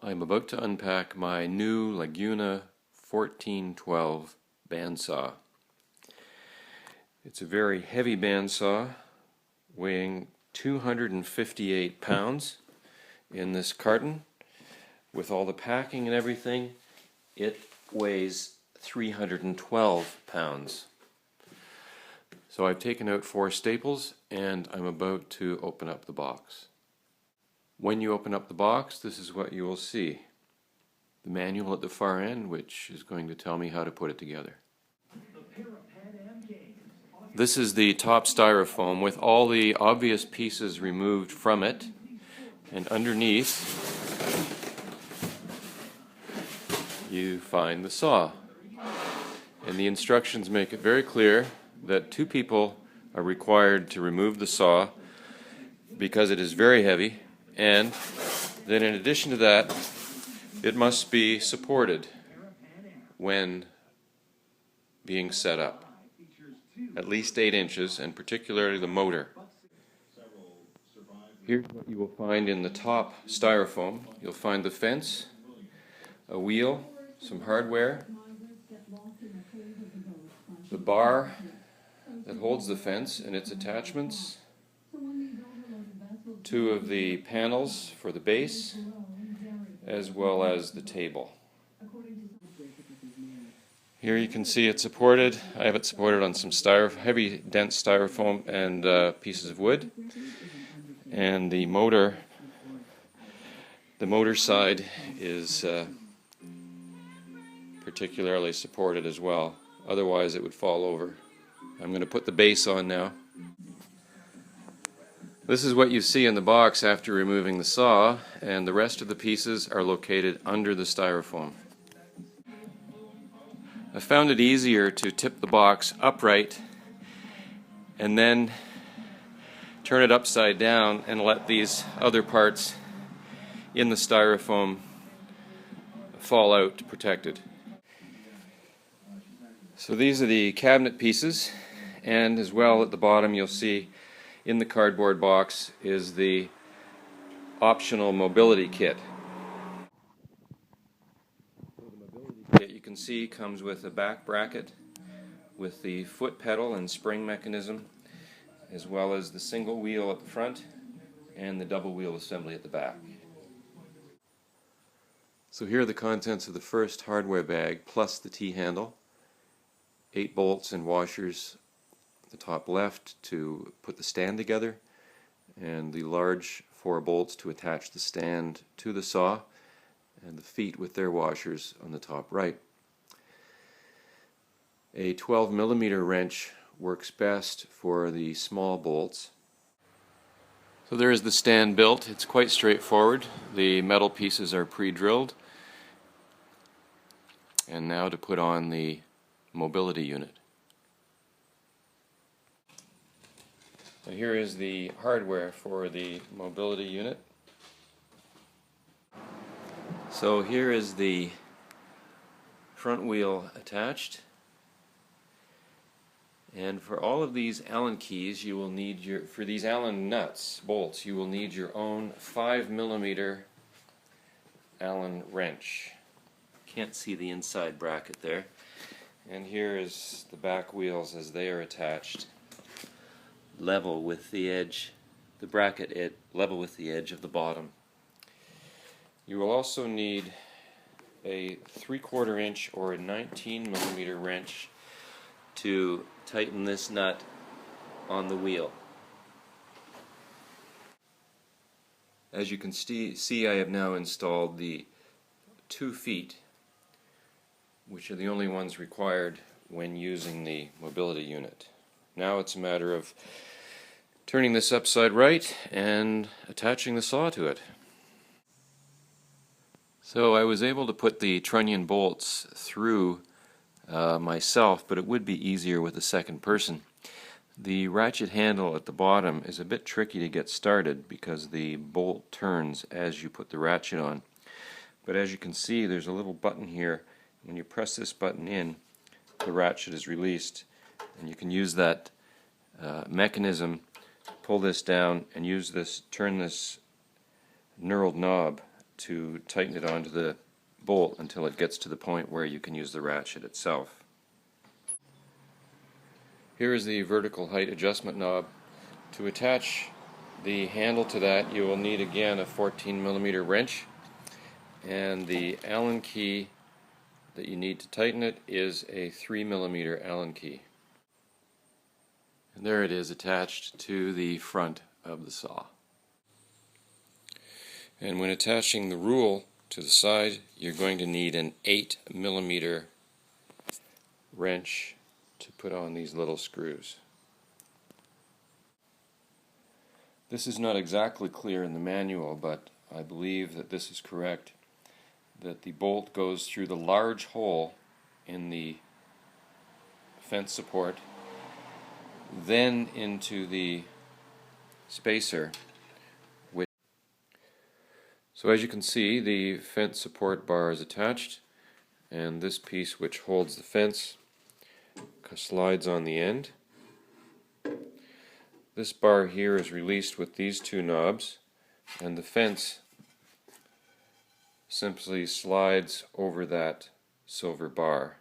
I'm about to unpack my new Laguna 1412 bandsaw. It's a very heavy bandsaw weighing 258 pounds. In this carton, with all the packing and everything, it weighs 312 pounds. So I've taken out 4 staples and I'm about to open up the box. When you open up the box, this is what you will see. The manual at the far end, which is going to tell me how to put it together. This is the top styrofoam with all the obvious pieces removed from it, and underneath you find the saw. And the instructions make it very clear that 2 people are required to remove the saw because it is very heavy, and then in addition to that, it must be supported when being set up, at least 8 inches, and particularly the motor. Here's what you will find in the top styrofoam. You'll find the fence, a wheel, some hardware, the bar that holds the fence and its attachments, 2 of the panels for the base, as well as the table. Here you can see it supported. I have it supported on some heavy, dense styrofoam and pieces of wood. And the motor side is particularly supported as well. Otherwise it would fall over. I'm going to put the base on now. This is what you see in the box after removing the saw, and the rest of the pieces are located under the styrofoam. I found it easier to tip the box upright and then turn it upside down and let these other parts in the styrofoam fall out protected. So these are the cabinet pieces, and as well at the bottom you'll see in the cardboard box is the optional mobility kit. So the mobility kit, you can see, comes with a back bracket with the foot pedal and spring mechanism, as well as the single wheel at the front and the double wheel assembly at the back. So here are the contents of the first hardware bag, plus the T-handle, 8 bolts and washers at the top left to put the stand together, and the large 4 bolts to attach the stand to the saw, and the feet with their washers on the top right. A 12mm wrench works best for the small bolts. So there is the stand built. It's quite straightforward. The metal pieces are pre-drilled. And now to put on the mobility unit. Now here is the hardware for the mobility unit. So here is the front wheel attached. And for all of these Allen keys, you will need for these Allen nuts, bolts, you will need your own 5mm Allen wrench. Can't see the inside bracket there. And here is the back wheels as they are attached, level with the edge, the bracket level with the edge of the bottom. You will also need a 3/4 inch or a 19mm wrench to tighten this nut on the wheel. As you can see, I have now installed the 2 feet, which are the only ones required when using the mobility unit. Now it's a matter of turning this upside right and attaching the saw to it. So I was able to put the trunnion bolts through myself, but it would be easier with a second person. The ratchet handle at the bottom is a bit tricky to get started because the bolt turns as you put the ratchet on. But as you can see, there's a little button here. When you press this button in, the ratchet is released, and you can use that mechanism, pull this down, and turn this knurled knob to tighten it onto the bolt until it gets to the point where you can use the ratchet itself. Here is the vertical height adjustment knob. To attach the handle to that, you will need again a 14mm wrench, and the Allen key that you need to tighten it is a 3mm Allen key. And there it is attached to the front of the saw. And when attaching the rule to the side, you're going to need an 8mm wrench to put on these little screws. This is not exactly clear in the manual, but I believe that this is correct, that the bolt goes through the large hole in the fence support, then into the spacer. So as you can see, the fence support bar is attached, and this piece which holds the fence slides on the end. This bar here is released with these two knobs, and the fence simply slides over that silver bar.